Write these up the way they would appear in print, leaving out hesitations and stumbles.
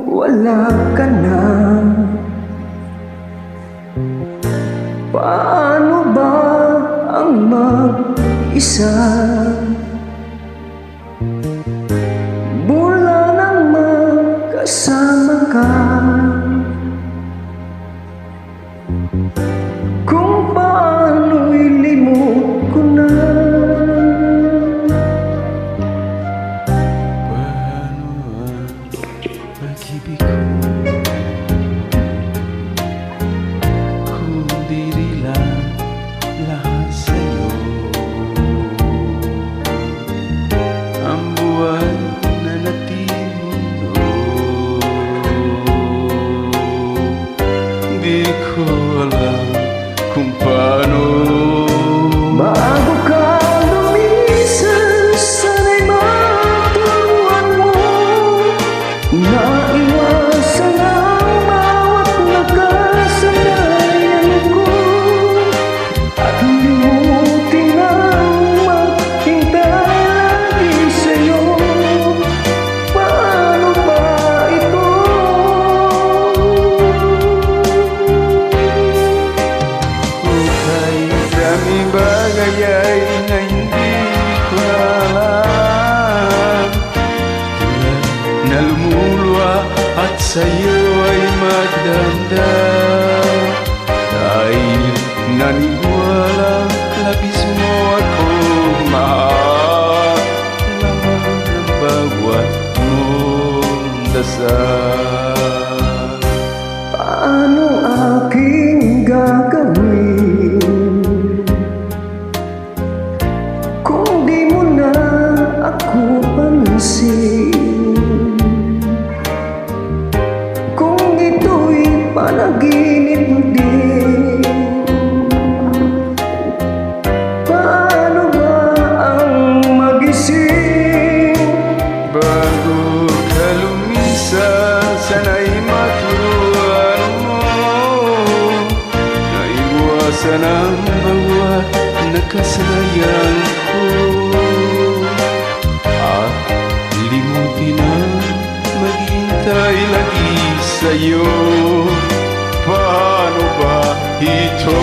wala ka na? Paano ba ang mag-isa? Mula nang magkasama ka, kung paano'y limot ko na. Paano ang pag-ibig ko kung di lang lahat sa'yo? Ang buwan na natimundo, di ko alam kung paano. Bago ka lumisan, sana'y maturuan mo na iwasan ang bawat nakasanayan ko, at limutin ang maghintay lagi sa'yo. Paano ba ito? Kahit daming bagay ay na hindi ko alam, tulad na lumuluwa at sa'yo ay magdamdam. Dahil naniwala, labis mo akong mahal, laman ng bawat mong dasal. Paano aking gagawin kung di mo na ako pansin? Kung ito'y panaginip din, paano ba ang magising? Bago ka lumisan, sana'y maturuan mo na iwasan ang bawat nakasanayan ko, at limutin ang maghintay lagi sa'yo. Paano ba ito?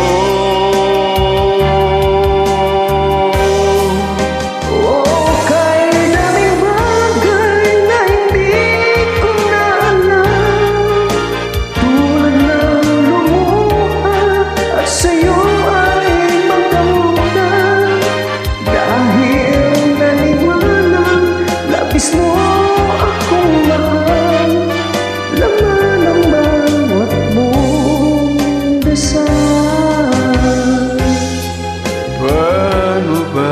Paano ba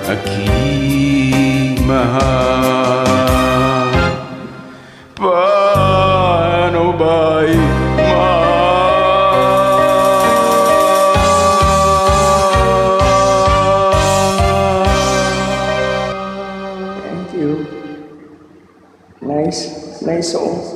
aking mahal? Paano ba'y Thank you. Nice song.